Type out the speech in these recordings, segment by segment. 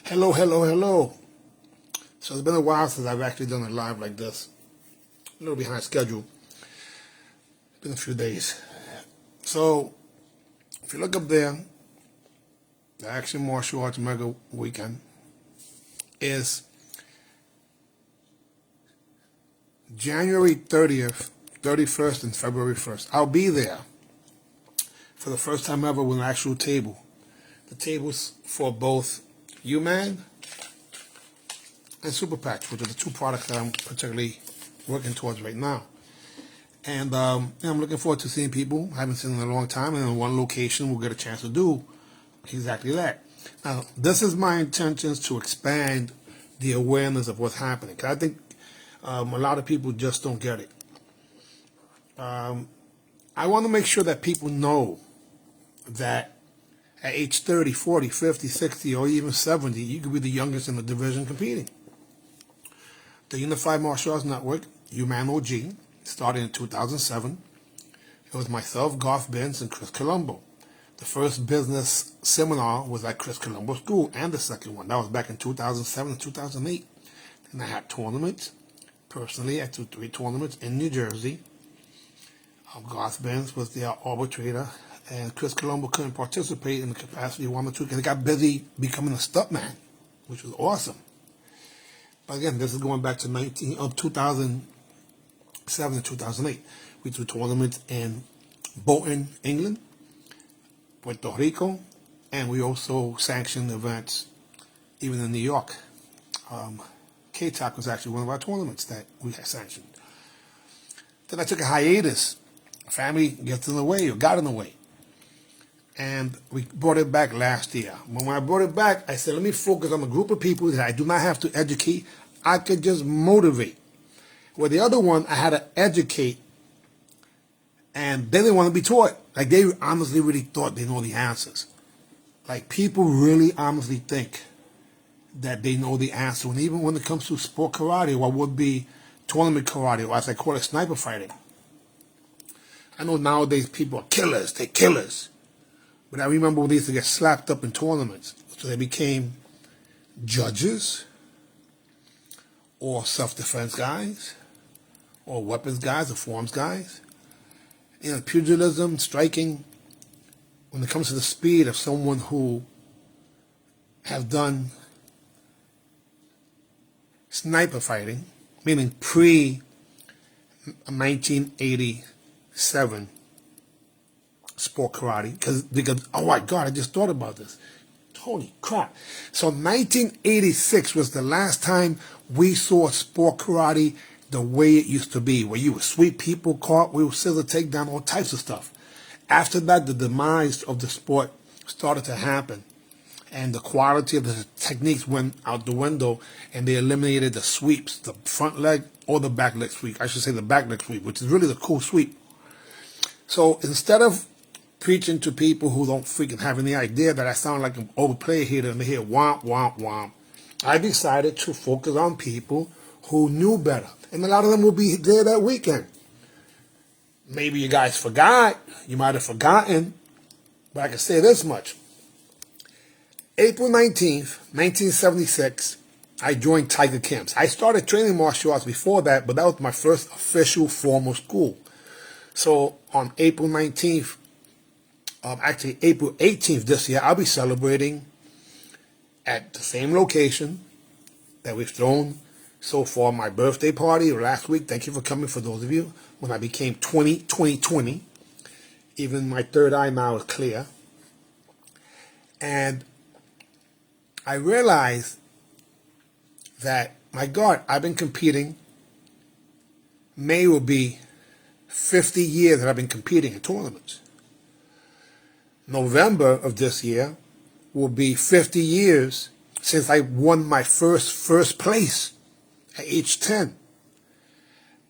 Hello, hello, hello. So it's been a while since I've actually done a live like this. A little behind schedule. It's been a few days. So if you look up there, the Action Martial Arts Mega Weekend is January 30th, 31st, and February 1st. I'll be there for the first time ever with an actual table. The table's for both UMAN and Super Patch, which are the two products that I'm particularly working towards right now. And I'm looking forward to seeing people I haven't seen in a long time, and in one location we'll get a chance to do exactly that. Now, this is my intentions to expand the awareness of what's happening, because I think a lot of people just don't get it. I want to make sure that people know that at age 30, 40, 50, 60, or even 70, you could be the youngest in the division competing. The Unified Martial Arts Network, UMAN OG, started in 2007. It was myself, Garth Benz, and Chris Colombo. The first business seminar was at Chris Colombo School, and the second one. That was back in 2007 and 2008. And I had tournaments. Personally, I took 3 tournaments in New Jersey. Garth Benz was the arbitrator, and Chris Colombo couldn't participate in the capacity he wanted to because he got busy becoming a stuntman, which was awesome. But again, this is going back to 2007 and 2008. We threw tournaments in Bolton, England, Puerto Rico, and we also sanctioned events even in New York. K-Talk was actually one of our tournaments that we had sanctioned. Then I took a hiatus. Family gets in the way, or got in the way. And we brought it back last year. When I brought it back, I said, let me focus on a group of people that I do not have to educate. I could just motivate. With the other one, I had to educate, and they didn't want to be taught. Like, they honestly really thought they know the answers. Like, people really honestly think that they know the answer. And even when it comes to sport karate, or what would be tournament karate, or as I call it, sniper fighting. I know nowadays people are killers. They're killers. But I remember when they used to get slapped up in tournaments. So they became judges, or self-defense guys, or weapons guys, or forms guys. You know, pugilism, striking, when it comes to the speed of someone who have done sniper fighting, meaning pre-1987 sport karate, because they go, oh my God, I just thought about this. Holy crap. So 1986 was the last time we saw sport karate the way it used to be, where you would sweep people, cartwheel, scissor, take down, all types of stuff. After that, the demise of the sport started to happen, and the quality of the techniques went out the window, and they eliminated the sweeps, the front leg or the back leg sweep. I should say the back leg sweep, which is really the cool sweep. So instead of preaching to people who don't freaking have any idea that I sound like an overplayed hitter and they hear womp, womp, womp, I decided to focus on people who knew better. And a lot of them will be there that weekend. Maybe you guys forgot. You might have forgotten. But I can say this much. April 19th, 1976, I joined Tiger Camps. I started training martial arts before that, but that was my first official formal school. So on April 19th, actually April 18th this year, I'll be celebrating at the same location that we've thrown so far my birthday party last week. Thank you for coming, for those of you. When I became 20. Even my third eye now is clear. And I realized that, my God, I've been competing. May will be 50 years that I've been competing in tournaments. November of this year will be 50 years since I won my first place at age 10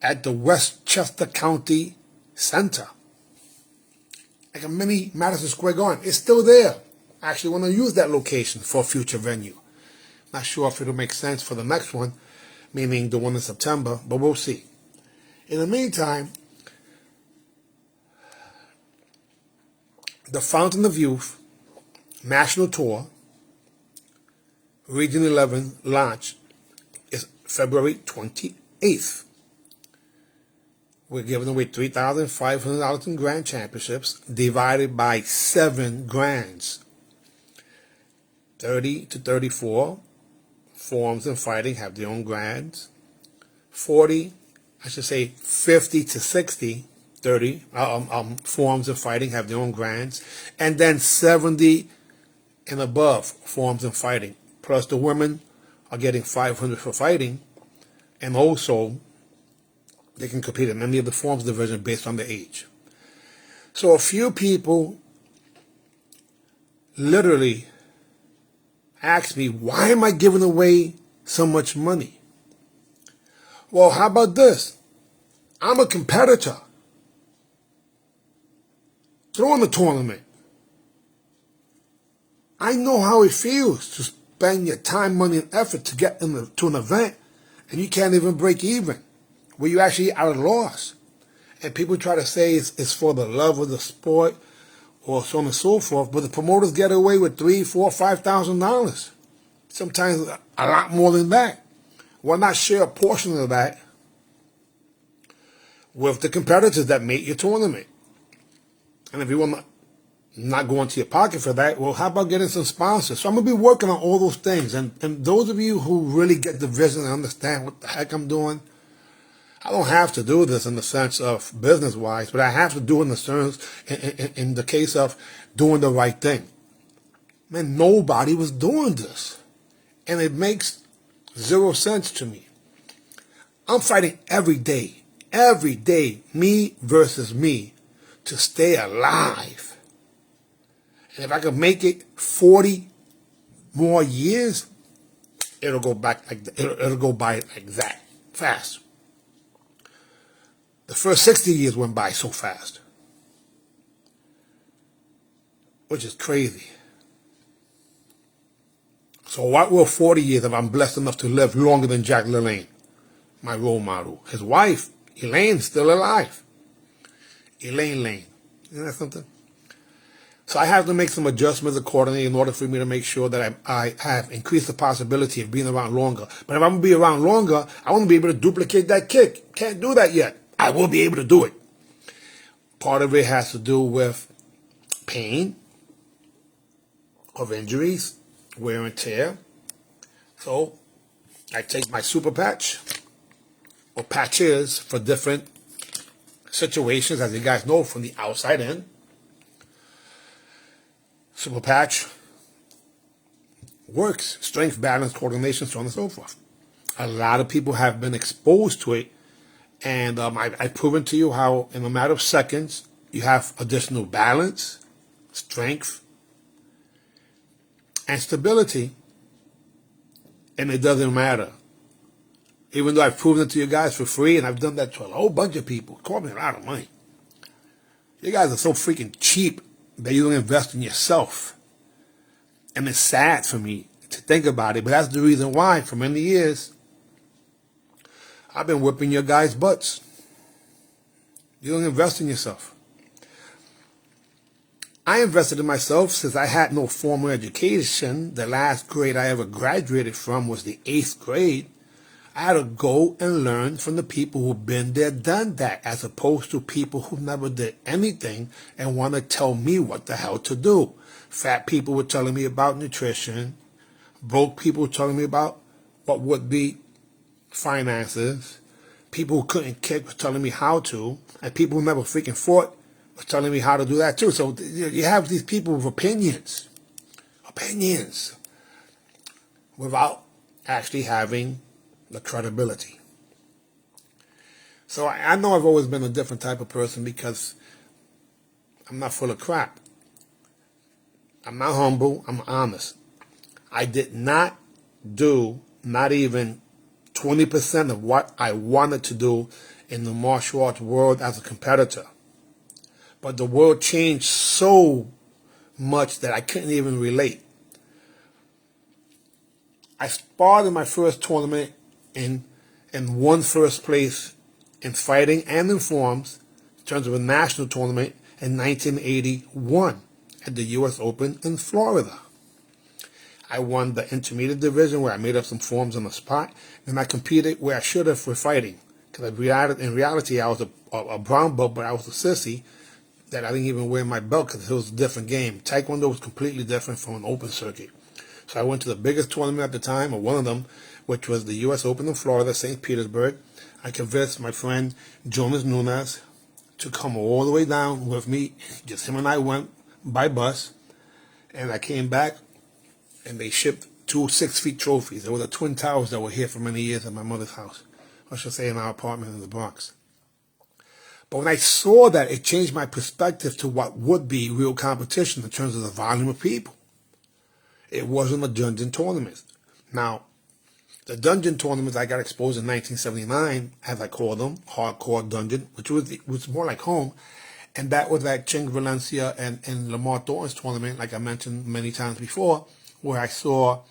at the Westchester County Center. Like a mini Madison Square Garden. It's still there. I actually want to use that location for a future venue. Not sure if it'll make sense for the next one, meaning the one in September, but we'll see. In the meantime, the Fountain of Youth National Tour Region 11 launch is February 28th. We're giving away $3,500 in grand championships divided by 7 grands. 30 to 34 forms in fighting have their own grands. 50 to 60, 30 forms in fighting have their own grands. And then 70 and above forms in fighting. Plus the women are getting $500 for fighting. And also, they can compete in any of the forms division based on their age. So a few people literally asked me, why am I giving away so much money? Well, how about this? I'm a competitor. Throw in the tournament. I know how it feels to spend your time, money, and effort to get to an event, and you can't even break even, where you actually are at a loss. And people try to say it's for the love of the sport or so on and so forth, but the promoters get away with $3,000, $4,000, $5,000. Sometimes a lot more than that. Why not share a portion of that with the competitors that make your tournament? And if you want to not go into your pocket for that, well, how about getting some sponsors? So I'm going to be working on all those things. And those of you who really get the vision and understand what the heck I'm doing, I don't have to do this in the sense of business-wise, but I have to do it in the sense, in the case of doing the right thing. Man, nobody was doing this. And it makes 0 sense to me. I'm fighting every day, me versus me, to stay alive. And if I could make it 40 more years, it'll go back like that. It'll go by like that, fast. The first 60 years went by so fast, which is crazy. So what will 40 years if I'm blessed enough to live longer than Jack LaLanne, my role model? His wife, Elaine's still alive. Elaine Lane. Isn't that something? So I have to make some adjustments accordingly in order for me to make sure that I have increased the possibility of being around longer. But if I'm going to be around longer, I want to be able to duplicate that kick. Can't do that yet. I will be able to do it. Part of it has to do with pain of injuries, wear and tear. So I take my super patch or patches for different situations, as you guys know, from the outside in. Super patch works, strength, balance, coordination, so on and so forth. A lot of people have been exposed to it, and I've proven to you how in a matter of seconds you have additional balance, strength, and stability, and it doesn't matter. Even though I've proven it to you guys for free, and I've done that to a whole bunch of people, it cost me a lot of money. You guys are so freaking cheap that you don't invest in yourself. And it's sad for me to think about it, but that's the reason why for many years I've been whipping your guys' butts. You don't invest in yourself. I invested in myself since I had no formal education. The last grade I ever graduated from was the 8th grade. I had to go and learn from the people who've been there, done that, as opposed to people who never did anything and want to tell me what the hell to do. Fat people were telling me about nutrition. Broke people were telling me about what would be finances. People who couldn't kick were telling me how to. And people who never freaking fought were telling me how to do that too. So you have these people with opinions. Without actually having the credibility. So I know I've always been a different type of person because I'm not full of crap. I'm not humble, I'm honest. I did not do not even 20% of what I wanted to do in the martial arts world as a competitor. But the world changed so much that I couldn't even relate. I sparred in my first tournament and won first place in fighting and in forms in terms of a national tournament in 1981 at the U.S. Open in Florida. I won the intermediate division where I made up some forms on the spot. Then I competed where I should have for fighting. Because in reality, I was a brown belt, but I was a sissy that I didn't even wear my belt because it was a different game. Taekwondo was completely different from an open circuit. So I went to the biggest tournament at the time, or one of them, which was the U.S. Open in Florida, St. Petersburg. I convinced my friend Jonas Nunes to come all the way down with me. Just him and I went by bus. And I came back, and they shipped 2 6-feet trophies. They were the Twin Towers that were here for many years at my mother's house. I should say in our apartment in the Bronx. But when I saw that, it changed my perspective to what would be real competition in terms of the volume of people. It wasn't a dungeon tournament. Now, the dungeon tournaments I got exposed in 1979, as I call them, hardcore dungeon, which was more like home, and that was at Ching Valencia and Lamar Thornton's tournament, like I mentioned many times before, where I saw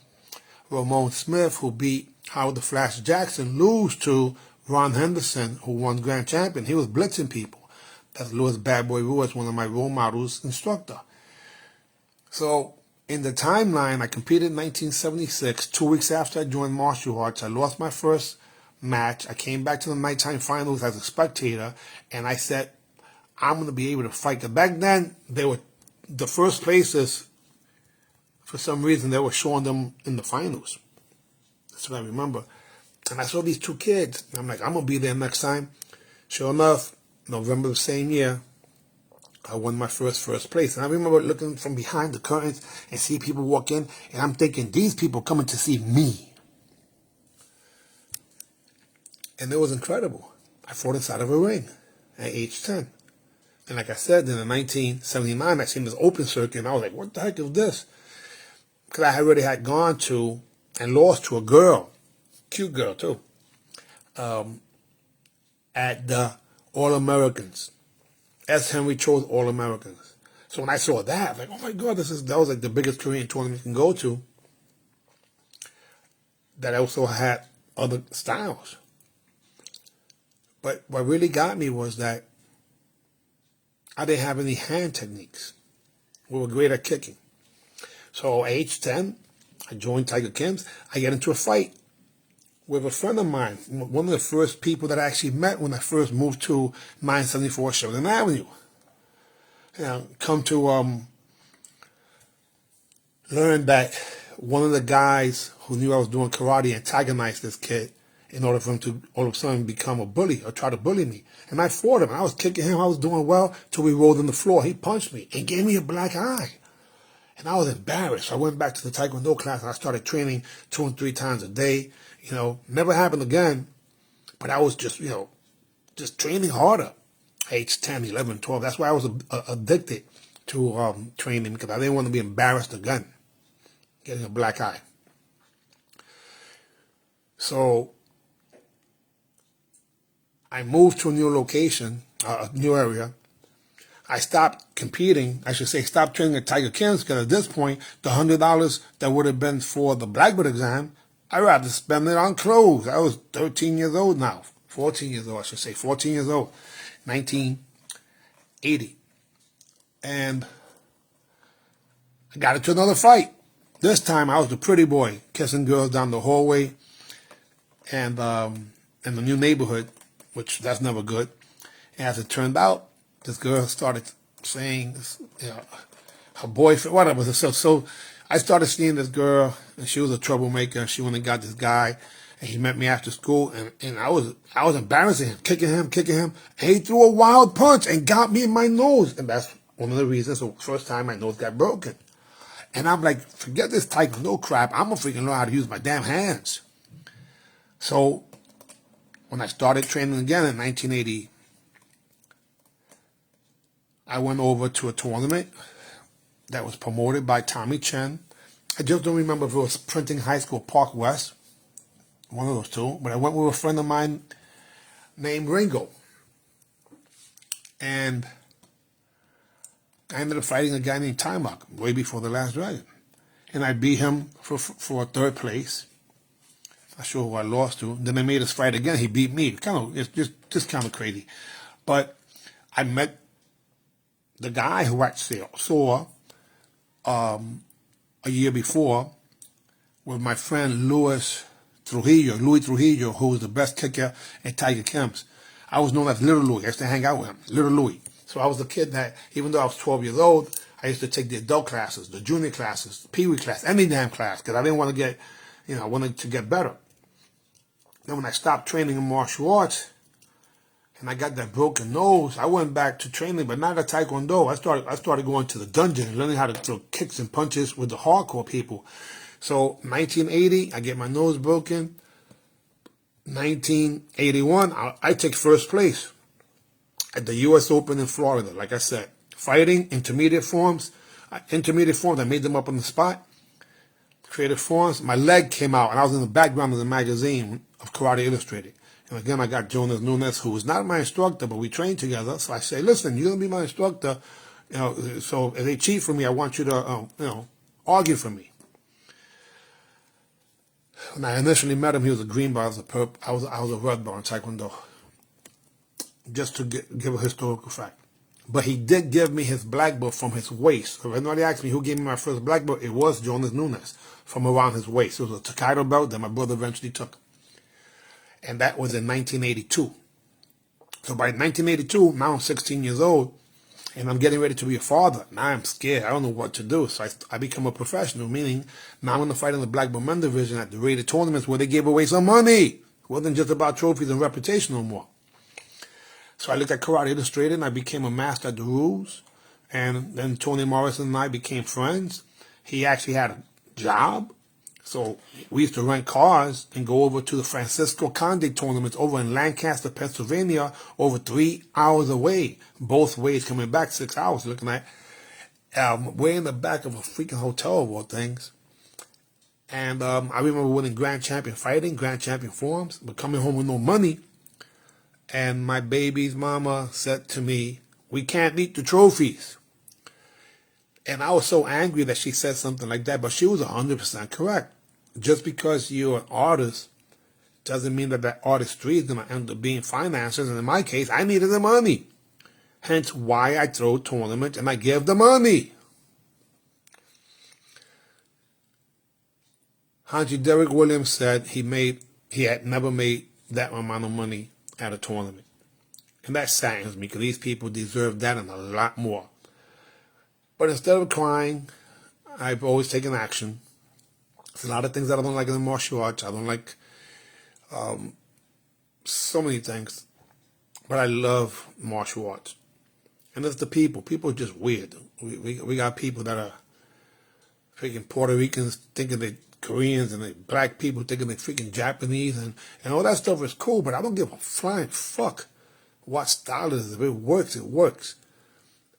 Ramon Smith, who beat Howard the Flash Jackson, lose to Ron Henderson, who won Grand Champion. He was blitzing people. That's Louis Bad Boy Ruiz, one of my role models, instructor. So in the timeline, I competed in 1976. 2 weeks after I joined martial arts, I lost my first match. I came back to the nighttime finals as a spectator, and I said, I'm going to be able to fight. Because back then, they were the first places, for some reason, they were showing them in the finals. That's what I remember. And I saw these 2 kids. And I'm like, I'm going to be there next time. Sure enough, November the same year, I won my first place. And I remember looking from behind the curtains and see people walk in. And I'm thinking, these people coming to see me. And it was incredible. I fought inside of a ring at age 10. And like I said, in 1979, I seen this open circuit. And I was like, what the heck is this? Because I already had gone to and lost to a girl. Cute girl, too. At the All-Americans. S. Henry chose All-Americans. So when I saw that, I was like, oh my God, that was like the biggest Korean tournament you can go to. That also had other styles. But what really got me was that I didn't have any hand techniques. We were great at kicking. So at age 10, I joined Tiger Kim's. I get into a fight with a friend of mine, one of the first people that I actually met when I first moved to 974 Sheridan Avenue. You know, come to learn that one of the guys who knew I was doing karate antagonized this kid in order for him to all of a sudden become a bully or try to bully me. And I fought him. I was kicking him. I was doing well till we rolled on the floor. He punched me and gave me a black eye. And I was embarrassed. I went back to the Taekwondo class and I started training 2 and 3 times a day. You know, never happened again. But I was just, just training harder. Age 10, 11, 12. That's why I was addicted to training, because I didn't want to be embarrassed again, getting a black eye. So I moved to a new location, a new area. I stopped competing. I should say stopped training at Tiger Kim's, because at this point, the $100 that would have been for the black belt exam, I'd rather spend it on clothes. I was 13 years old now. 14 years old, I should say. 14 years old. 1980. And I got into another fight. This time I was the pretty boy, kissing girls down the hallway and in the new neighborhood, which that's never good. And as it turned out, this girl started saying, her boyfriend, whatever. So I started seeing this girl, and she was a troublemaker. She went and got this guy, and he met me after school, and I was embarrassing him, kicking him, and he threw a wild punch and got me in my nose, and that's one of the reasons. The first time my nose got broken, and I'm like, forget this Taekwondo crap. I'm gonna freaking learn how to use my damn hands. So when I started training again in 1980, I went over to a tournament that was promoted by Tommy Chen. I just don't remember if it was Printing High School, Park West, one of those two. But I went with a friend of mine named Ringo. And I ended up fighting a guy named Timok way before the Last Dragon. And I beat him for 3rd place. Not sure who I lost to. Then they made us fight again. He beat me. It's just kind of crazy. But I met the guy who I saw a year before with my friend Louis Trujillo, who was the best kicker at Tiger Camps. I was known as Little Louis. I used to hang out with him, Little Louis. So I was the kid that, even though I was 12 years old, I used to take the adult classes, the junior classes, the Pee Wee class, any damn class, because I didn't want to get, I wanted to get better. Then when I stopped training in martial arts, and I got that broken nose, I went back to training, but not at Taekwondo. I started going to the dungeon and learning how to throw kicks and punches with the hardcore people. So 1980, I get my nose broken. 1981, I take first place at the U.S. Open in Florida. Like I said, fighting intermediate forms. I made them up on the spot. Creative forms. My leg came out, and I was in the background of the magazine of Karate Illustrated. And again, I got Jonas Nunes, who was not my instructor, but we trained together. So I say, listen, you're going to be my instructor. So if they cheat for me, I want you to, argue for me. When I initially met him, he was a green belt, I was a purple. I was a red belt in Taekwondo. Just to give a historical fact. But he did give me his black belt from his waist. So if anybody asked me who gave me my first black belt, it was Jonas Nunes from around his waist. It was a Taekwondo belt that my brother eventually took. And that was in 1982. So by 1982, now I'm 16 years old, and I'm getting ready to be a father. Now I'm scared. I don't know what to do. So I become a professional, meaning now I'm going to fight in the black belt men division at the rated tournaments where they gave away some money. It wasn't just about trophies and reputation no more. So I looked at Karate Illustrated, and I became a master at the rules. And then Tony Morrison and I became friends. He actually had a job. So we used to rent cars and go over to the Francisco Conde tournaments over in Lancaster, Pennsylvania, over 3 hours away. Both ways coming back 6 hours, looking at way in the back of a freaking hotel of all things. And I remember winning Grand Champion fighting, Grand Champion forums, but coming home with no money. And my baby's mama said to me, we can't eat the trophies. And I was so angry that she said something like that, but she was 100% correct. Just because you're an artist doesn't mean that that artistry is going to end up being finances. And in my case, I needed the money. Hence why I throw tournaments and I give the money. Hanji Derek Williams said he had never made that amount of money at a tournament. And that saddens me because these people deserve that and a lot more. But instead of crying, I've always taken action. There's a lot of things that I don't like in the martial arts. I don't like so many things. But I love martial arts. And it's the people. People are just weird. We got people that are freaking Puerto Ricans thinking they're Koreans, and they black people thinking they're freaking Japanese. And all that stuff is cool, but I don't give a flying fuck what style it is. If it works, it works.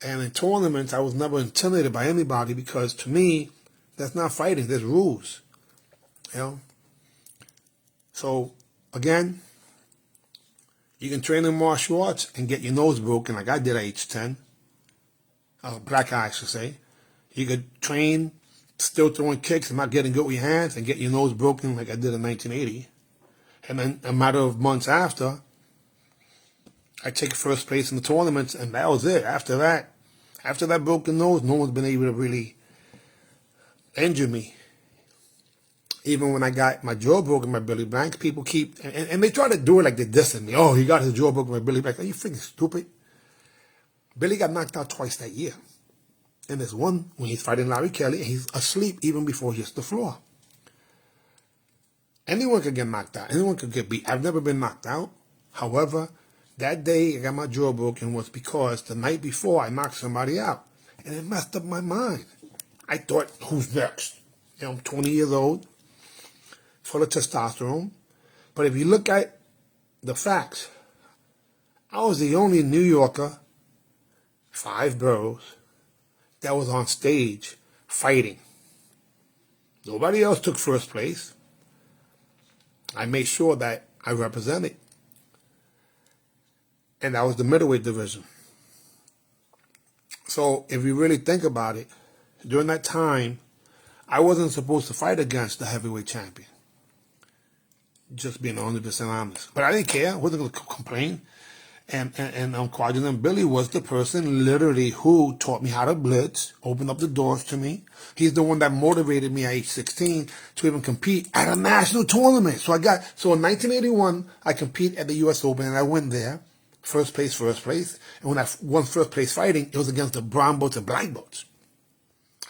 And in tournaments, I was never intimidated by anybody because to me, that's not fighting. There's rules. So, again, you can train in martial arts and get your nose broken like I did at age 10. Black eye, I should say. You could train still throwing kicks and not getting good with your hands and get your nose broken like I did in 1980. And then a matter of months after, I take first place in the tournaments, and that was it. After that broken nose, no one's been able to really injure me. Even when I got my jaw broken by Billy Blanks, people keep, and they try to do it like they're dissing me. Oh, he got his jaw broken by Billy Blanks. Are you freaking stupid? Billy got knocked out twice that year. And there's one when he's fighting Larry Kelly, and he's asleep even before he hits the floor. Anyone could get knocked out. Anyone could get beat. I've never been knocked out. However, that day I got my jaw broken was because the night before I knocked somebody out. And it messed up my mind. I thought, who's next? I'm 20 years old, full of testosterone. But if you look at the facts, I was the only New Yorker, 5 boroughs, that was on stage fighting. Nobody else took first place. I made sure that I represented. And that was the middleweight division. So if you really think about it, during that time, I wasn't supposed to fight against the heavyweight champion. Just being 100% honest. But I didn't care. I wasn't going to complain. And Quadrant Billy was the person literally who taught me how to blitz, opened up the doors to me. He's the one that motivated me at age 16 to even compete at a national tournament. So in 1981, I competed at the U.S. Open, and I went there, first place. And when I won first place fighting, it was against the brown belts and black belts.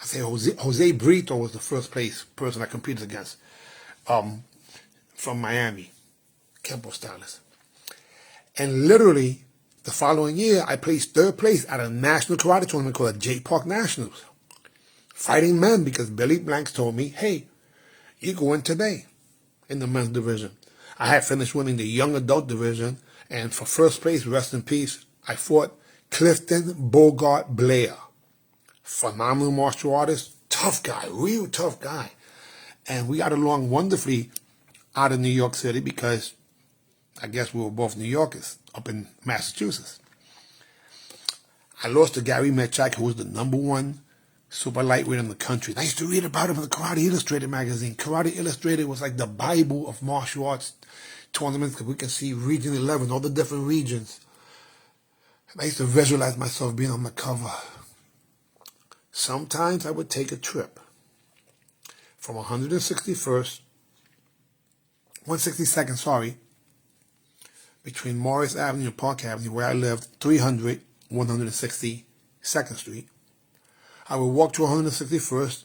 I say Jose Brito was the first place person I competed against, from Miami, Kempo stylist. And literally, the following year, I placed third place at a national karate tournament called the J Park Nationals, fighting men, because Billy Blanks told me, hey, you go in today in the men's division. I had finished winning the young adult division, and for first place, rest in peace, I fought Clifton Bogart Blair. Phenomenal martial artist, tough guy, real tough guy. And we got along wonderfully out of New York City because I guess we were both New Yorkers up in Massachusetts. I lost to Gary Metchak, who was the #1 super lightweight in the country. And I used to read about him in the Karate Illustrated magazine. Karate Illustrated was like the Bible of martial arts tournaments, because we can see Region 11, all the different regions. And I used to visualize myself being on the cover. Sometimes I would take a trip from 162nd, between Morris Avenue and Park Avenue, where I lived, 300, 162nd Street. I would walk to 161st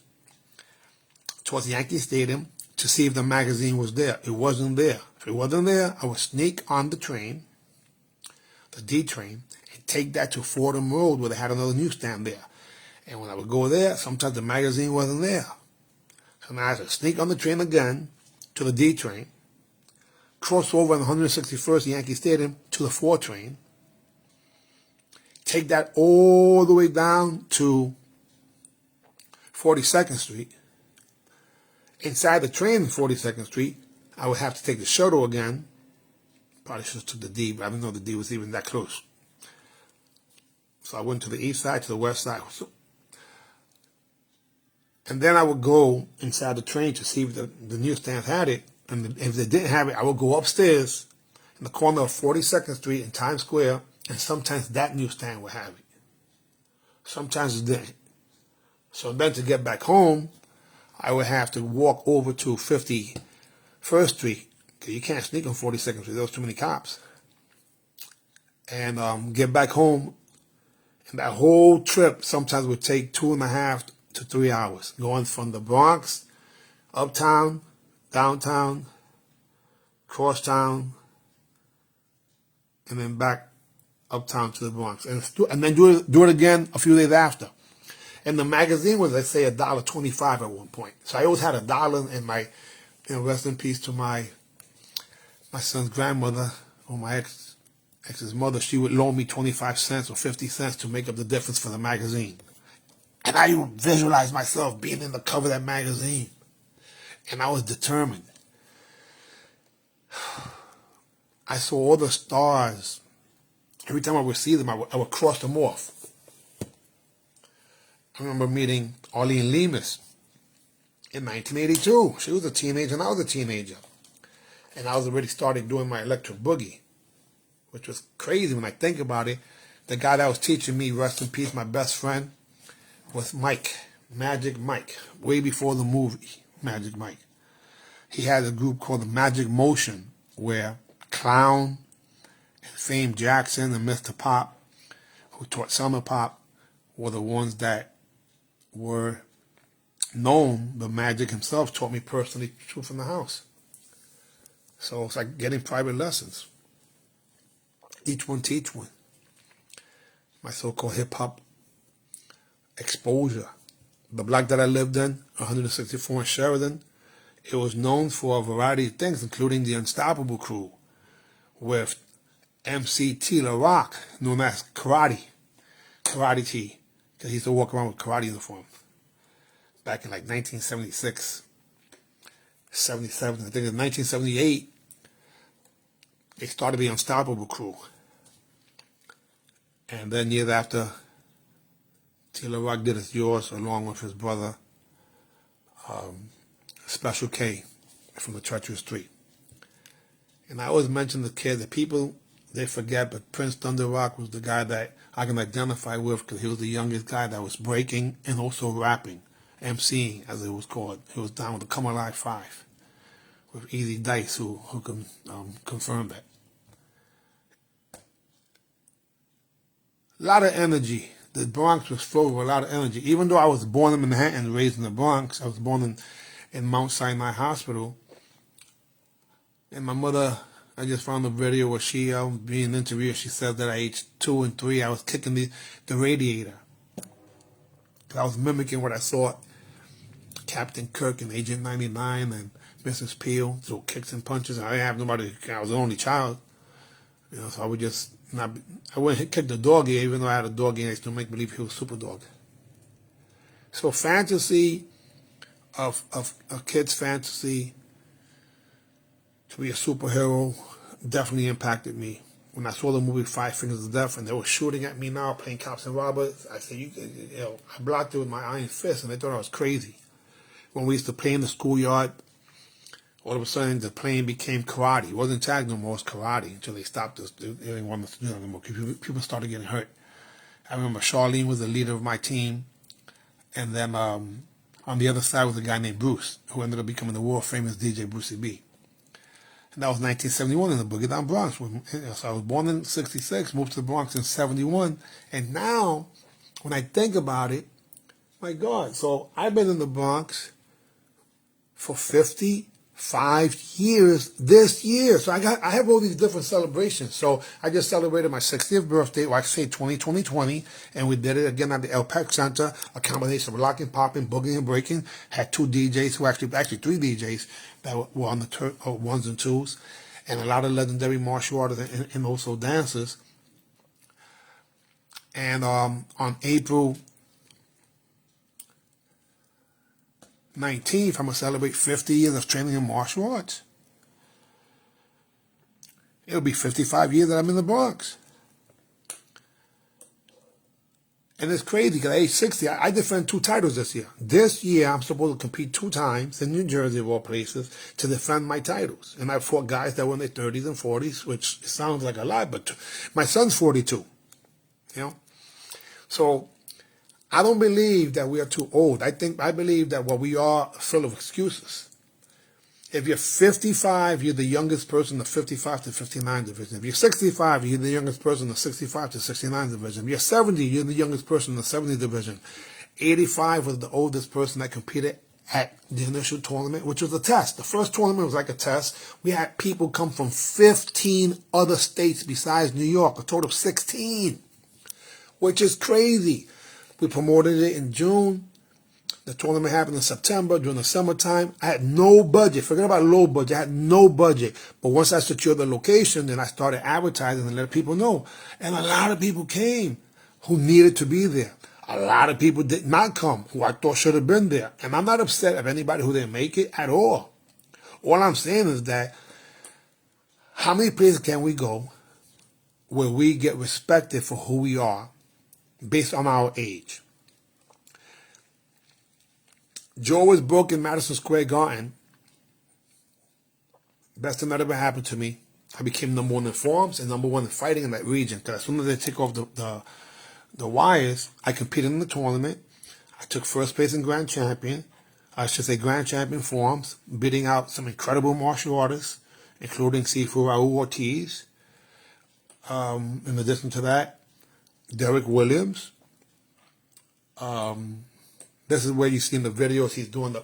towards Yankee Stadium to see if the magazine was there. It wasn't there. If it wasn't there, I would sneak on the train, the D train, and take that to Fordham Road, where they had another newsstand there. And when I would go there, sometimes the magazine wasn't there. So now I had to sneak on the train again to the D train, cross over on 161st Yankee Stadium to the 4 train, take that all the way down to 42nd Street. Inside the train in 42nd Street, I would have to take the shuttle again. Probably should have took the D, but I didn't know the D was even that close. So I went to the east side, to the west side. And then I would go inside the train to see if the newsstand had it. And if they didn't have it, I would go upstairs in the corner of 42nd Street in Times Square, and sometimes that newsstand would have it. Sometimes it didn't. So then to get back home, I would have to walk over to 51st Street, because you can't sneak on 42nd Street. There was too many cops. And get back home. And that whole trip sometimes would take 2.5 to 3 hours, going from the Bronx, uptown, downtown, crosstown, and then back uptown to the Bronx, and then do it again a few days after. And the magazine was, let's say, $1.25 at one point. So I always had $1 in my, rest in peace to my son's grandmother, or my ex's mother. She would loan me 25 cents or 50 cents to make up the difference for the magazine. And I would visualize myself being in the cover of that magazine. And I was determined. I saw all the stars. Every time I would see them, I would cross them off. I remember meeting Arlene Lemus in 1982. She was a teenager and I was a teenager. And I was already starting doing my electric boogie, which was crazy when I think about it. The guy that was teaching me, rest in peace, my best friend, was Mike, Magic Mike, way before the movie Magic Mike. He had a group called the Magic Motion, where Clown and Fame Jackson and Mr. Pop, who taught Summer Pop, were the ones that were known. The Magic himself taught me personally, Truth in the House. So it's like getting private lessons. Each one teach one. My so-called hip-hop exposure. The block that I lived in, 164 in Sheridan, it was known for a variety of things, including the Unstoppable Crew, with MC T. La Rock, known as Karate T, because he used to walk around with karate uniform. Back in like 1976, 77, I think in 1978, they started the Unstoppable Crew. And then years after, T. La Rock did It's Yours along with his brother, Special K, from the Treacherous Street. And I always mention the kids, the people they forget, but Prince Thunder Rock was the guy that I can identify with because he was the youngest guy that was breaking and also rapping, MCing as it was called. He was down with the Come Alive 5 with Easy Dice, who can confirm that. A lot of energy. The Bronx was full with a lot of energy. Even though I was born in Manhattan, raised in the Bronx, I was born in Mount Sinai Hospital. And my mother, I just found a video where she being interviewed. She said that at age 2 and 3, I was kicking the radiator. I was mimicking what I saw Captain Kirk and Agent 99 and Mrs. Peel through kicks and punches. I didn't have nobody. I was the only child. So I would just not. I wouldn't kick the doggy, even though I had a doggy, and I still make believe he was super dog. So fantasy of a kid's fantasy to be a superhero definitely impacted me. When I saw the movie Five Fingers of Death and they were shooting at me now, playing cops and robbers, I said, I blocked it with my iron fist, and they thought I was crazy. When we used to play in the schoolyard, all of a sudden the playing became karate. It wasn't tag no more, it was karate until they stopped us. They didn't want us to do it anymore. People started getting hurt. I remember Charlene was the leader of my team, and then on the other side was a guy named Bruce, who ended up becoming the world famous DJ Brucey B. And that was 1971 in the Boogie Down Bronx. So I was born in 66, moved to the Bronx in 71. And now, when I think about it, my God, so I've been in the Bronx for 55 years this year. So I have all these different celebrations. So I just celebrated my 60th birthday, or I say 20, and we did it again at the El Pac Center, a combination of locking, popping, boogie, and breaking. Had two DJs, who actually 3 DJs that were on the ones and twos, and a lot of legendary martial artists and also dancers. And on April 19th, I'm going to celebrate 50 years of training in martial arts. It'll be 55 years that I'm in the Bronx. And it's crazy because at age 60, I defend 2 titles this year. This year, I'm supposed to compete 2 times in New Jersey, of all places, to defend my titles. And I fought guys that were in their 30s and 40s, which sounds like a lot, but my son's 42. So I don't believe that we are too old. I believe that what we are full of excuses. If you're 55, you're the youngest person in the 55 to 59 division. If you're 65, you're the youngest person in the 65 to 69 division. If you're 70, you're the youngest person in the 70 division. 85 was the oldest person that competed at the initial tournament, which was a test. The first tournament was like a test. We had people come from 15 other states besides New York, a total of 16, which is crazy. We promoted it in June. The tournament happened in September during the summertime. I had no budget. Forget about low budget. I had no budget. But once I secured the location, then I started advertising and let people know. And a lot of people came who needed to be there. A lot of people did not come who I thought should have been there. And I'm not upset at anybody who didn't make it at all. All I'm saying is that how many places can we go where we get respected for who we are based on our age? Joe was broke in Madison Square Garden. Best thing that ever happened to me. I became number 1 in forms and number 1 in fighting in that region. Because as soon as they take off the wires, I competed in the tournament. I took first place in Grand Champion. I should say Grand Champion forms, beating out some incredible martial artists, including Sifu Raul Ortiz. In addition to that, Derek Williams. This is where you see in the videos he's doing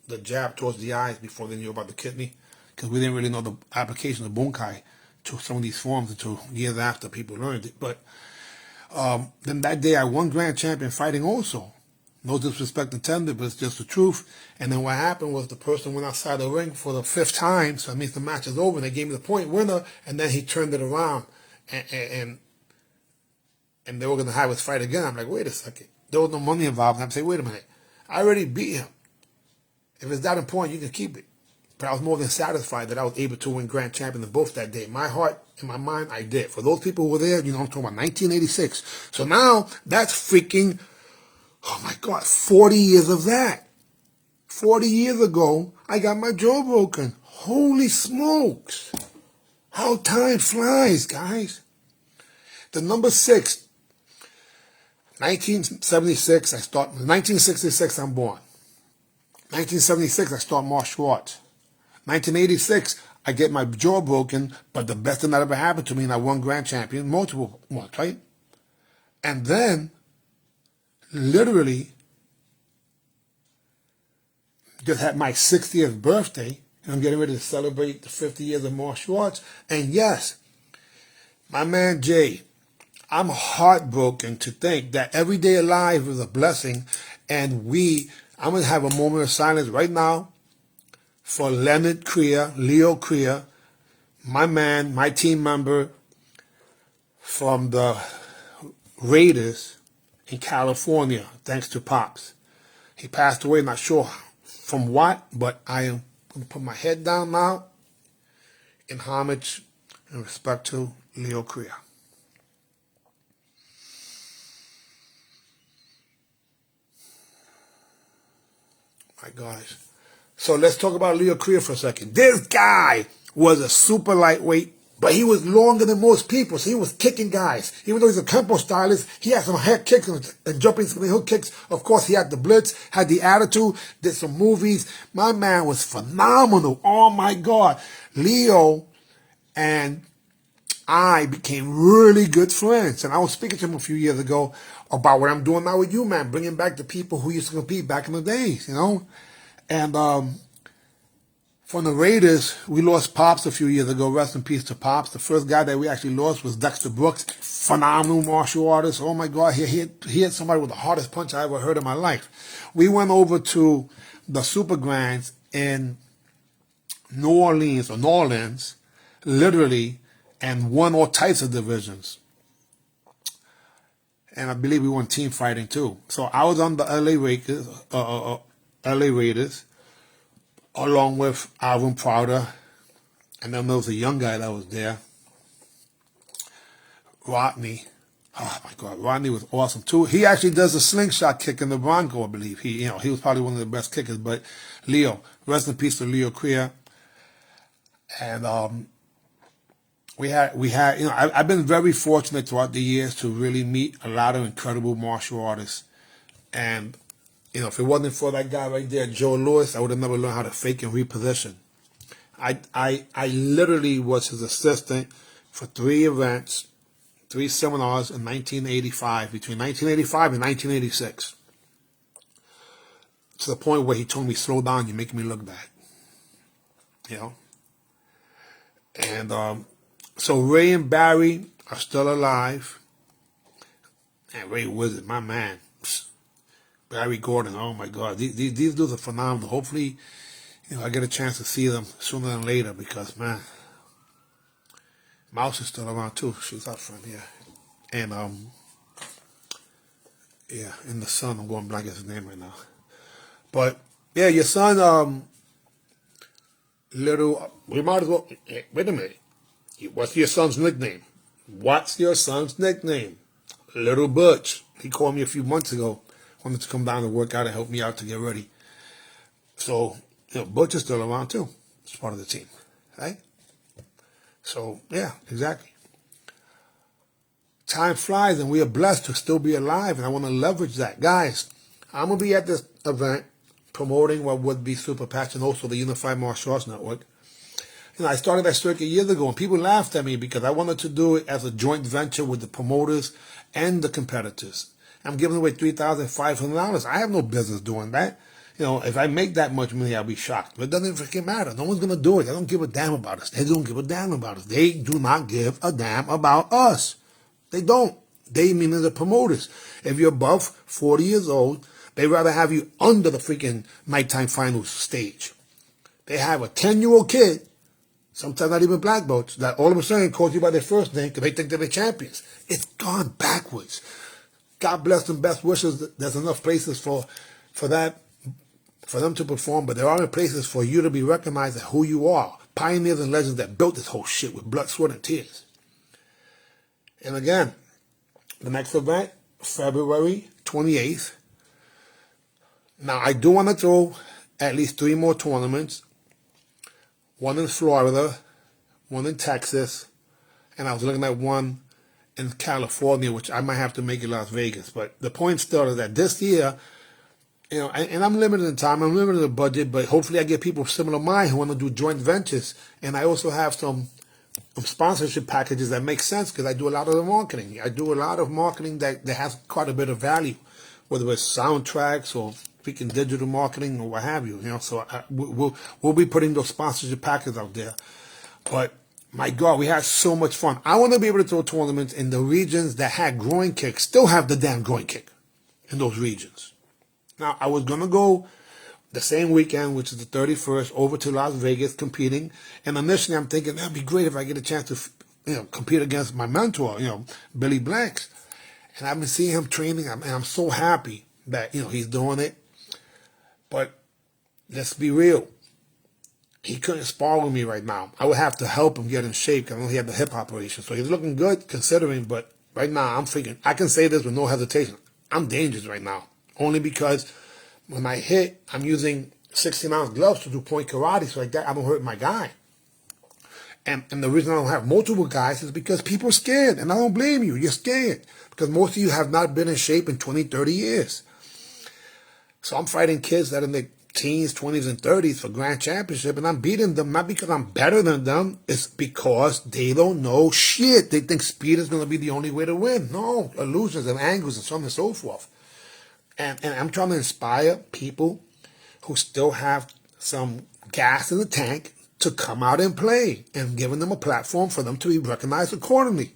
the jab towards the eyes before they knew about the kidney, because we didn't really know the application of bunkai to some of these forms until years after people learned it. But then that day I won Grand Champion fighting also. No disrespect intended, but it's just the truth. And then what happened was the person went outside the ring for the 5th time, so that means the match is over, and they gave me the point winner, and then he turned it around, and they were going to have us fight again. I'm like, wait a second. There was no money involved. And I'm saying, wait a minute. I already beat him. If it's that important, you can keep it. But I was more than satisfied that I was able to win Grand Champion in both that day. My heart and my mind, I did. For those people who were there, I'm talking about 1986. So now, that's freaking, oh my God, 40 years of that. 40 years ago, I got my jaw broken. Holy smokes. How time flies, guys. The number 6, 1976, 1966, I'm born. 1976, I start martial arts. 1986, I get my jaw broken, but the best thing that ever happened to me, and I won grand champion multiple ones, right? And then, literally, just had my 60th birthday, and I'm getting ready to celebrate the 50 years of martial arts. And yes, my man Jay, I'm heartbroken to think that every day alive is a blessing, and I'm going to have a moment of silence right now for Leonard Crea, Leo Crea, my man, my team member from the Raiders in California, thanks to Pops. He passed away, not sure from what, but I am going to put my head down now in homage and respect to Leo Crea. My gosh. So let's talk about Leo Crea for a second. This guy was a super lightweight, but he was longer than most people, so he was kicking guys. Even though he's a Kempo stylist, he had some head kicks and jumping some hook kicks. Of course, he had the blitz, had the attitude, did some movies. My man was phenomenal. Oh, my God. Leo and I became really good friends. And I was speaking to him a few years ago about what I'm doing now with UMAN, bringing back the people who used to compete back in the days, you know. And from the Raiders, we lost Pops a few years ago. Rest in peace to Pops. The first guy that we actually lost was Dexter Brooks, phenomenal martial artist. Oh, my God, he hit somebody with the hardest punch I ever heard in my life. We went over to the Super Grands in New Orleans, literally, and won all types of divisions. And I believe we won team fighting too. So I was on the LA Raiders, along with Alvin Prouder, and then there was a young guy that was there, Rodney. Oh my God, Rodney was awesome too. He actually does a slingshot kick in the Bronco, I believe. He was probably one of the best kickers. But Leo, rest in peace to Leo Crea. And we had, I've been very fortunate throughout the years to really meet a lot of incredible martial artists. And, if it wasn't for that guy right there, Joe Lewis, I would have never learned how to fake and reposition. I literally was his assistant for 3 events, 3 seminars in 1985, between 1985 and 1986. To the point where he told me, slow down, you're making me look bad. And so Ray and Barry are still alive. And Ray Wizard, my man. Barry Gordon, oh my God. These dudes are phenomenal. Hopefully, I get a chance to see them sooner than later because, man, Mouse is still around too. She's our friend, yeah. And, yeah, and the son, I'm going blank at his name right now. But, yeah, your son, we might as well, wait a minute. What's your son's nickname? What's your son's nickname? Little Butch. He called me a few months ago. Wanted to come down and work out and help me out to get ready. So, Butch is still around too. It's part of the team, right? So, yeah, exactly. Time flies and we are blessed to still be alive, and I want to leverage that. Guys, I'm going to be at this event promoting what would be Super Patch and also the Unified Martial Arts Network. I started that circuit years ago, and people laughed at me because I wanted to do it as a joint venture with the promoters and the competitors. I'm giving away $3,500. I have no business doing that. If I make that much money, I'll be shocked. But it doesn't freaking matter. No one's going to do it. They don't give a damn about us. They don't give a damn about us. They do not give a damn about us. They don't. They mean the promoters. If you're above 40 years old, they'd rather have you under the freaking nighttime finals stage. They have a 10-year-old kid, sometimes not even black belts, that all of a sudden calls you by their first name because they think they're the champions. It's gone backwards. God bless them, best wishes. There's enough places for them to perform, but there aren't places for you to be recognized as who you are. Pioneers and legends that built this whole shit with blood, sweat, and tears. And again, the next event, February 28th. Now, I do want to throw at least 3 more tournaments. One in Florida, one in Texas, and I was looking at one in California, which I might have to make it Las Vegas. But the point still is that this year, and I'm limited in time, I'm limited in budget, but hopefully I get people similar to mine who want to do joint ventures. And I also have some sponsorship packages that make sense because I do a lot of the marketing. I do a lot of marketing that has quite a bit of value, whether it's soundtracks or freaking digital marketing or what have you. So we'll be putting those sponsorship packages out there. But my God, we had so much fun. I want to be able to throw tournaments in the regions that had growing kicks, still have the damn growing kick in those regions. Now, I was going to go the same weekend, which is the 31st, over to Las Vegas competing. And initially, I'm thinking that'd be great if I get a chance to, compete against my mentor, Billy Blanks. And I've been seeing him training, and I'm so happy that, he's doing it. But let's be real. He couldn't spar with me right now. I would have to help him get in shape because I know he had the hip operation. So he's looking good considering, but right now I'm thinking, I can say this with no hesitation. I'm dangerous right now. Only because when I hit, I'm using 16-ounce gloves to do point karate, so like that I don't hurt my guy. And the reason I don't have multiple guys is because people are scared, and I don't blame you. You're scared because most of you have not been in shape in 20, 30 years. So I'm fighting kids that are in their teens, 20s, and 30s for grand championship, and I'm beating them not because I'm better than them. It's because they don't know shit. They think speed is going to be the only way to win. No, illusions and angles and so on and so forth. And I'm trying to inspire people who still have some gas in the tank to come out and play, and giving them a platform for them to be recognized accordingly.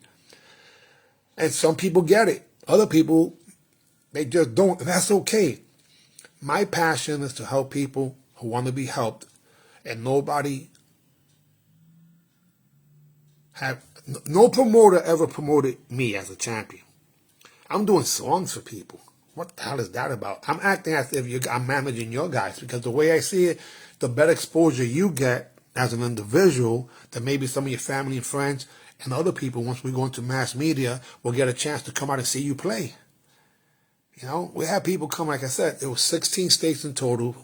And some people get it. Other people, they just don't. And that's okay. My passion is to help people who want to be helped, and no promoter ever promoted me as a champion. I'm doing songs for people. What the hell is that about? I'm acting as if I'm managing your guys, because the way I see it, the better exposure you get as an individual, that maybe some of your family and friends and other people, once we go into mass media, will get a chance to come out and see you play. We had people come, like I said, there was 16 states in total.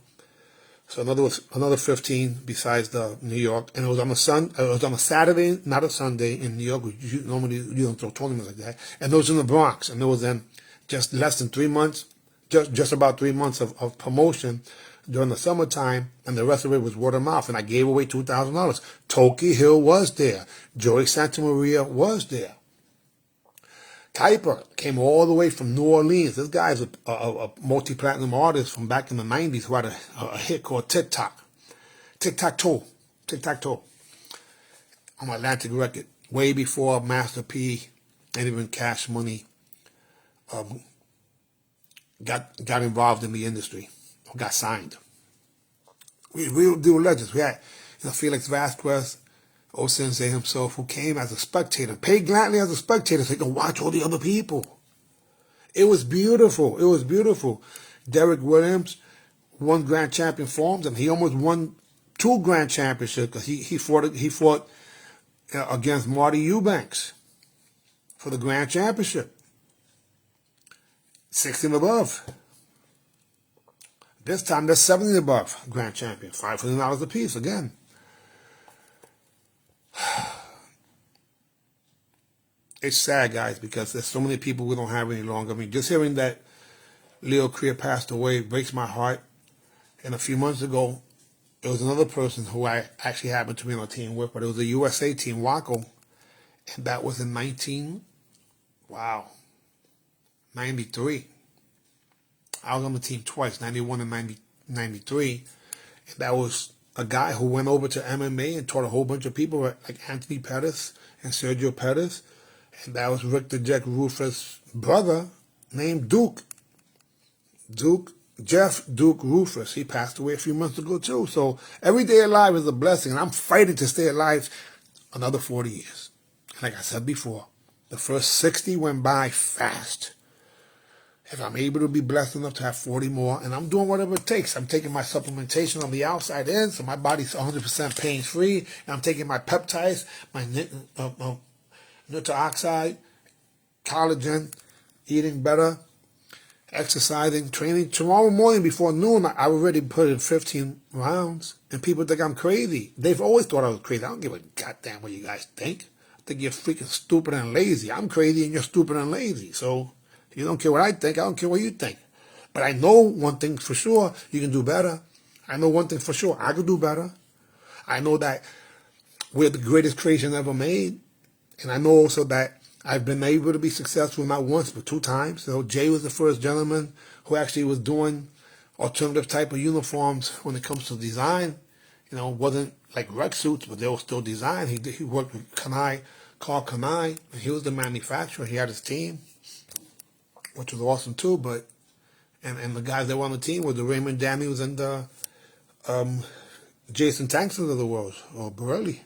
So another 15 besides the New York, and it was on a Saturday, not a Sunday in New York. Normally you don't throw tournaments like that. And it was in the Bronx, and it was then just less than 3 months, just about 3 months of promotion during the summertime, and the rest of it was word of mouth. And I gave away $2,000. Toki Hill was there. Joey Santamaria was there. Kuiper came all the way from New Orleans. This guy is a multi-platinum artist from back in the 90s who had a hit called Tic-Tac-Toe on my Atlantic record, way before Master P and even Cash Money got involved in the industry, or got signed. We real deal legends. We had Felix Vasquez, O-Sensei himself, who came as a spectator, paid gladly as a spectator so he could watch all the other people. It was beautiful. It was beautiful. Derek Williams won grand champion forms, and he almost won 2 grand championships because he fought against Marty Eubanks for the grand championship. 16 above. This time there's 70 above grand champion, $500 apiece again. It's sad, guys, because there's so many people we don't have any longer. I mean, just hearing that Leo Creer passed away breaks my heart. And a few months ago, there was another person who I actually happened to be on a team with, but it was a USA team, Waco, and that was in 93. I was on the team twice, 91 and 93. And that was a guy who went over to MMA and taught a whole bunch of people, like Anthony Pettis and Sergio Pettis. And that was Rick the Jack Rufus' brother named Duke. Jeff Duke Rufus. He passed away a few months ago too. So every day alive is a blessing. And I'm fighting to stay alive another 40 years. Like I said before, the first 60 went by fast. If I'm able to be blessed enough to have 40 more, and I'm doing whatever it takes. I'm taking my supplementation on the outside in, so my body's 100% pain-free. And I'm taking my peptides, my nitroxide, collagen, eating better, exercising, training. Tomorrow morning before noon, I already put in 15 rounds, and people think I'm crazy. They've always thought I was crazy. I don't give a goddamn what you guys think. I think you're freaking stupid and lazy. I'm crazy and you're stupid and lazy. So you don't care what I think. I don't care what you think. But I know one thing for sure, you can do better. I know one thing for sure, I could do better. I know that we're the greatest creation ever made. And I know also that I've been able to be successful not once but 2 times. So Jay was the first gentleman who actually was doing alternative type of uniforms when it comes to design. You know, it wasn't like rec suits, but they were still design. He worked with Carl Kanai, and he was the manufacturer. He had his team, which was awesome too. But and the guys that were on the team were the Raymond Daniels and the Jason Tanksons of the world, or Borelli.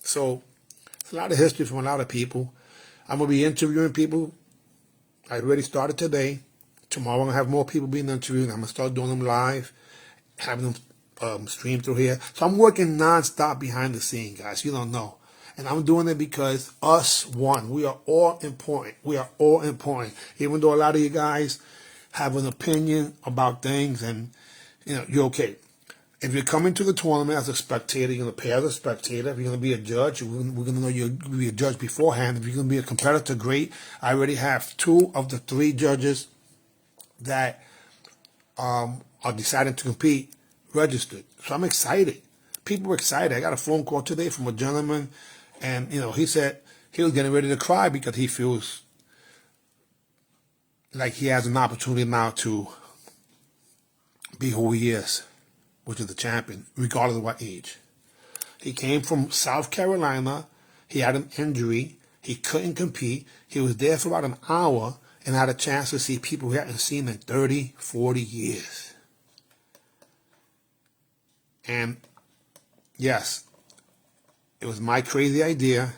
So it's a lot of history from a lot of people. I'm going to be interviewing people. I already started today. Tomorrow I'm going to have more people being interviewed. I'm going to start doing them live, having them stream through here. So I'm working nonstop behind the scene, guys. You don't know. And I'm doing it because us, one, we are all important. We are all important. Even though a lot of you guys have an opinion about things and, you know, you're okay. If you're coming to the tournament as a spectator, you're going to pay as a spectator. If you're going to be a judge, we're going to know you're going to be a judge beforehand. If you're going to be a competitor, great. I already have 2 of the 3 judges that are deciding to compete registered. So I'm excited. People are excited. I got a phone call today from a gentleman, and, you know, he said he was getting ready to cry because he feels like he has an opportunity now to be who he is, which is the champion, regardless of what age. He came from South Carolina. He had an injury. He couldn't compete. He was there for about an hour and had a chance to see people he hadn't seen in 30, 40 years. And yes, it was my crazy idea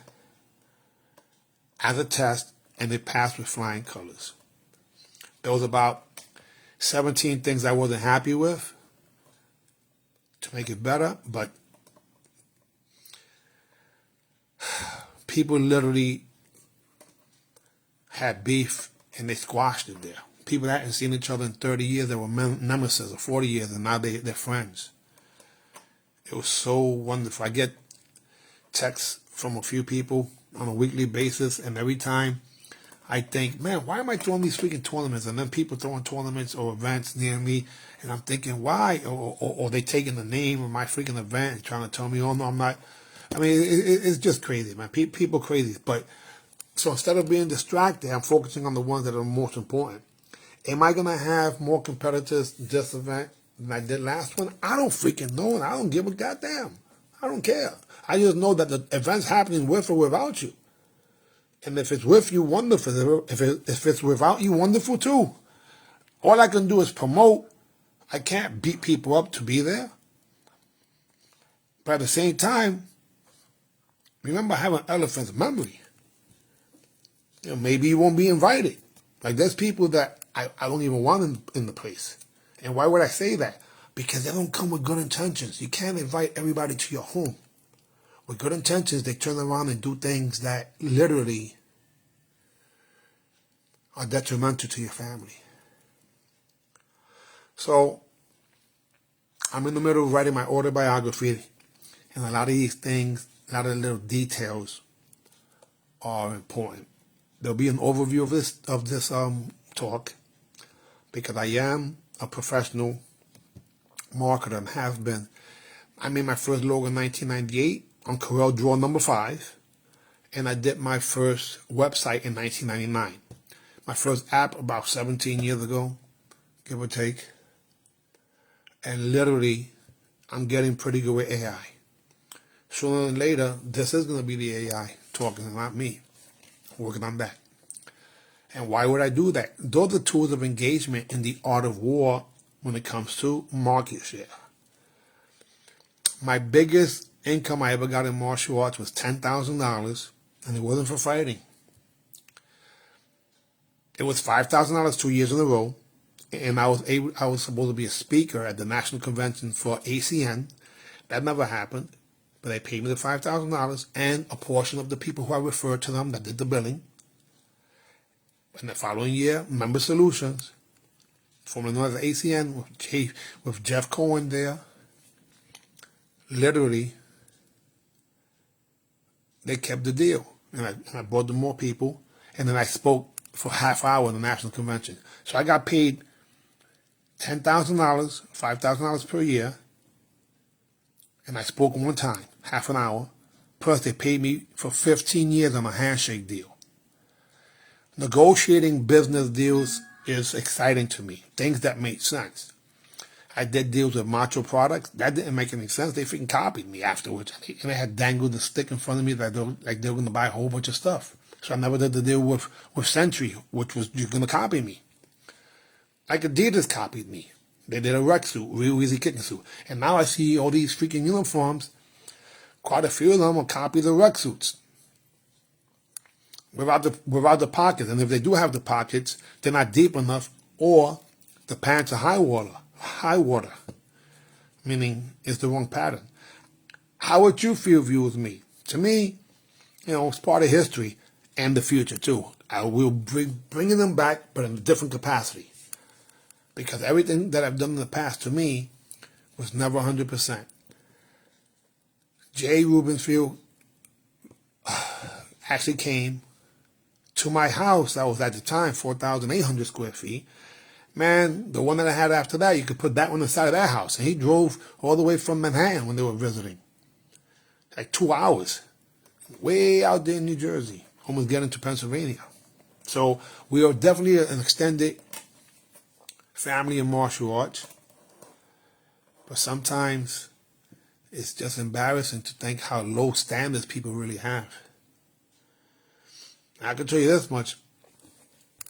as a test, and it passed with flying colors. There was about 17 things I wasn't happy with to make it better, but people literally had beef and they squashed it there. People that hadn't seen each other in 30 years, they were nemesis, or 40 years, and now they're friends. It was so wonderful. I get texts from a few people on a weekly basis, and every time I think, man, why am I throwing these freaking tournaments? And then people throwing tournaments or events near me, and I'm thinking, why? Or they taking the name of my freaking event and trying to tell me, oh, no, I'm not. I mean, it's just crazy, man. People crazy. But so instead of being distracted, I'm focusing on the ones that are most important. Am I going to have more competitors this event than I did last one? I don't freaking know, and I don't give a goddamn. I don't care. I just know that the event's happening with or without you. And if it's with you, wonderful. If it's without you, wonderful too. All I can do is promote. I can't beat people up to be there. But at the same time, remember, I have an elephant's memory. You know, maybe you won't be invited. Like, there's people that I don't even want in the place. And why would I say that? Because they don't come with good intentions. You can't invite everybody to your home. With good intentions, they turn around and do things that literally are detrimental to your family. So, I'm in the middle of writing my autobiography, and a lot of these things, a lot of the little details are important. There'll be an overview of this talk, because I am a professional marketer and have been. I made my first logo in 1998 on Corel Draw number 5, and I did my first website in 1999. My first app about 17 years ago, give or take. And literally, I'm getting pretty good with AI. Sooner than later, this is going to be the AI talking, not me. Working on that. And why would I do that? Those are tools of engagement in the art of war when it comes to market share. My biggest income I ever got in martial arts was $10,000, and it wasn't for fighting. It was $5,000 2 years in a row, and I was supposed to be a speaker at the national convention for ACN. That never happened, but they paid me the $5,000 and a portion of the people who I referred to them that did the billing. In the following year, Member Solutions, formerly known as ACN, with Jeff Cohen there, literally, they kept the deal. And I brought them more people, and then I spoke for half hour in the national convention. So I got paid $10,000, $5,000 per year, and I spoke one time, half an hour. Plus, they paid me for 15 years on a handshake deal. Negotiating business deals is exciting to me. Things that make sense. I did deals with Macho Products. That didn't make any sense. They freaking copied me afterwards. And they had dangled the stick in front of me that they were going to buy a whole bunch of stuff. So I never did the deal with Century, which was you're going to copy me. Like Adidas copied me. They did a rec suit, Real Easy Kitten suit. And now I see all these freaking uniforms. Quite a few of them are copies of rec suits. Without the pockets. And if they do have the pockets, they're not deep enough, or the pants are high water, meaning it's the wrong pattern. How would you feel if you was me? To me, it's part of history and the future too. I will bringing them back, but in a different capacity. Because everything that I've done in the past, to me, was never 100%. Jay Rubensfield actually came to my house. That was at the time 4,800 square feet. Man, the one that I had after that, you could put that one inside of that house. And he drove all the way from Manhattan when they were visiting. Like 2 hours. Way out there in New Jersey. Almost getting to Pennsylvania. So we are definitely an extended family in martial arts. But sometimes it's just embarrassing to think how low standards people really have. I can tell you this much.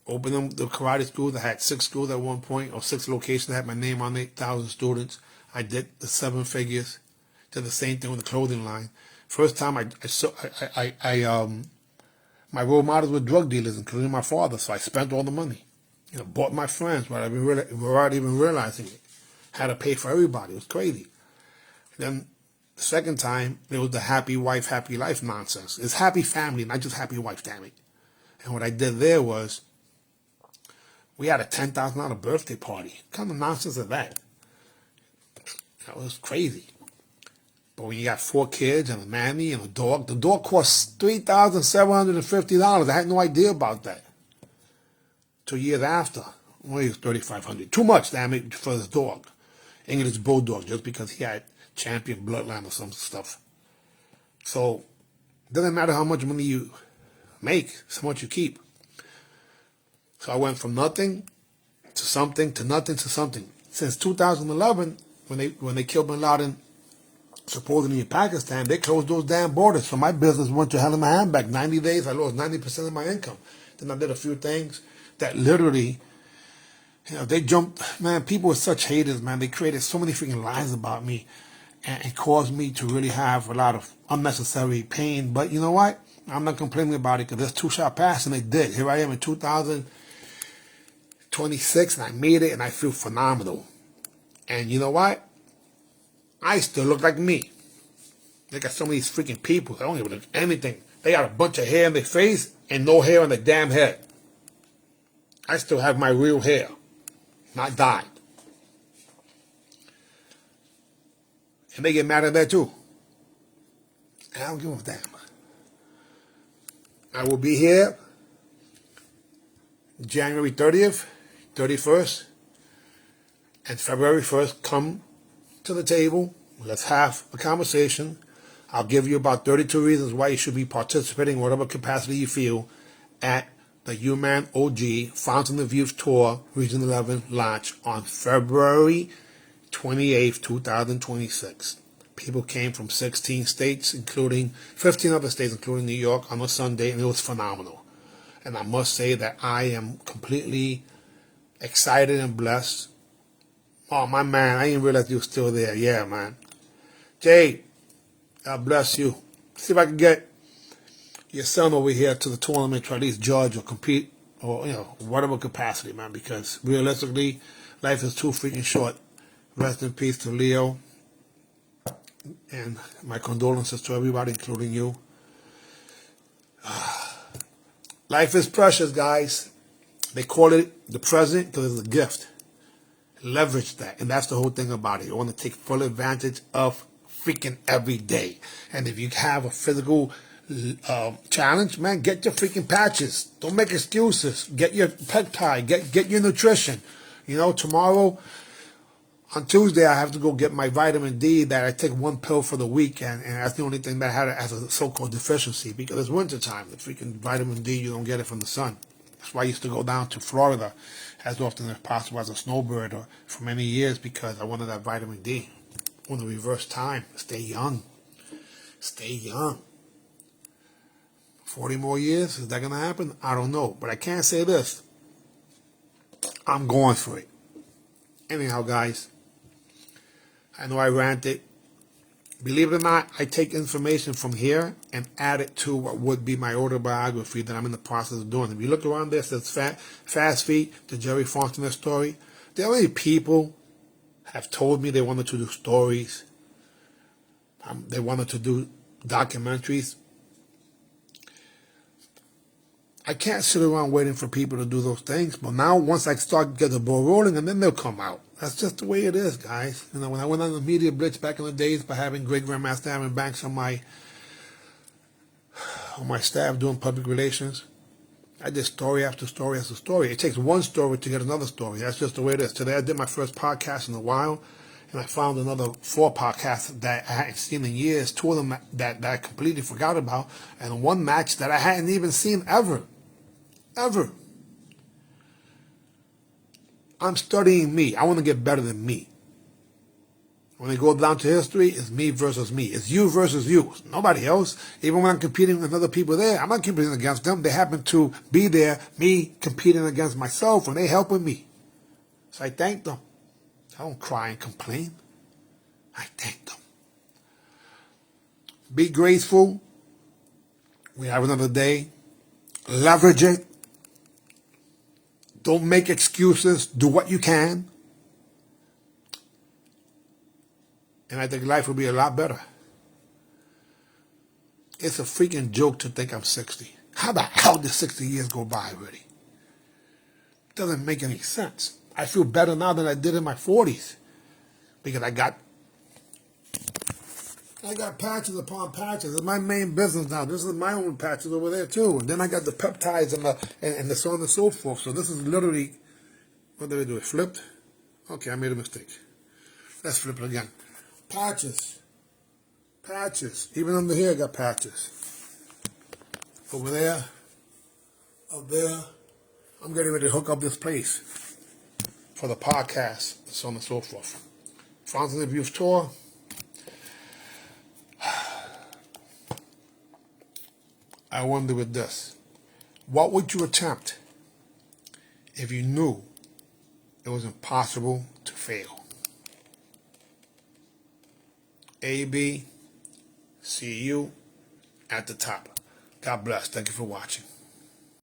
Opened the karate schools. I had 6 schools at one point, or 6 locations. I had my name on 8,000 students. I did the 7 figures. Did the same thing with the clothing line. First time my role models were drug dealers, including my father. So I spent all the money. Bought my friends without even realizing it. Had to pay for everybody. It was crazy. Then the second time, it was the happy wife, happy life nonsense. It's happy family, not just happy wife, damn it. And what I did there was, we had a $10,000 birthday party. What kind of nonsense is that? That was crazy. But when you got 4 kids and a mammy and a dog, the dog cost $3,750. I had no idea about that. 2 years after, well, it was $3,500. Too much, damn it, for this dog. English Bulldog, just because he had champion bloodline or some stuff. So, it doesn't matter how much money you make, it's how much you keep. So I went from nothing to something to nothing to something. Since 2011, when they killed Bin Laden, supposedly in Pakistan, they closed those damn borders. So my business went to hell in my handbag. 90 days, I lost 90% of my income. Then I did a few things that literally, they jumped. Man, people were such haters, man. They created so many freaking lies about me and caused me to really have a lot of unnecessary pain. But you know what? I'm not complaining about it because this 2 shot pass, and they did. Here I am in 2026, and I made it, and I feel phenomenal. And you know what? I still look like me. They got some of these freaking people that don't even look anything. They got a bunch of hair in their face and no hair on their damn head. I still have my real hair, not dyed. And they get mad at that too. I don't give a damn. I will be here January 30th, 31st, and February 1st. Come to the table. Let's have a conversation. I'll give you about 32 reasons why you should be participating in whatever capacity you feel at the UMAN OG Fountain of Youth Tour Region 11 launch on February 28th, 2026. People came from 16 states, including 15 other states, including New York, on a Sunday, and it was phenomenal. And I must say that I am completely excited and blessed. Oh, my man, I didn't realize you were still there. Yeah, man. Jay, God bless you. See if I can get your son over here to the tournament, try to at least judge or compete, or, whatever capacity, man, because realistically, life is too freaking short. Rest in peace to Leo. And my condolences to everybody, including you. Life is precious, guys. They call it the present because it's a gift. Leverage that. And that's the whole thing about it. You want to take full advantage of freaking every day. And if you have a physical challenge, man, get your freaking patches. Don't make excuses. Get your peptide. Get your nutrition. You know, tomorrow, on Tuesday, I have to go get my vitamin D that I take one pill for the week, and that's the only thing that I had as a so-called deficiency because it's wintertime. The freaking vitamin D, you don't get it from the sun. That's why I used to go down to Florida as often as possible as a snowbird or for many years because I wanted that vitamin D. I want to reverse time. Stay young. Stay young. 40 more years, is that going to happen? I don't know. But I can't say this. I'm going for it. Anyhow, guys, I know I ranted. Believe it or not, I take information from here and add it to what would be my autobiography that I'm in the process of doing. If you look around there, it says Fast Feet, the Jerry Fontenot story. There are many people have told me they wanted to do stories. They wanted to do documentaries. I can't sit around waiting for people to do those things. But now, once I start to get the ball rolling, and then they'll come out. That's just the way it is, guys. You know, when I went on the media blitz back in the days by having Great Grandmaster Aaron Banks on my staff doing public relations, I did story after story after story. It takes one story to get another story. That's just the way it is. Today I did my first podcast in a while, and I found another 4 podcasts that I hadn't seen in years, 2 of them that I completely forgot about, and 1 match that I hadn't even seen ever. Ever. I'm studying me. I want to get better than me. When it goes down to history, it's me versus me. It's you versus you. It's nobody else. Even when I'm competing with other people there, I'm not competing against them. They happen to be there, me competing against myself, and they helping me. So I thank them. I don't cry and complain. I thank them. Be grateful. We have another day. Leverage it. Don't make excuses. Do what you can. And I think life will be a lot better. It's a freaking joke to think I'm 60. How the hell did 60 years go by already? It doesn't make any sense. I feel better now than I did in my 40s. Because I got patches upon patches. It's my main business now. This is my own patches over there too. And then I got the peptides and the so on and so forth. So this is literally, what did I do? It flipped? Okay, I made a mistake. Let's flip it again. Patches. Patches. Even under here I got patches. Over there. Up there. I'm getting ready to hook up this place for the podcast, and so on and so forth. Fountain of Youth Tour. I wonder with this. What would you attempt if you knew it was impossible to fail? AB, see you at the top. God bless. Thank you for watching.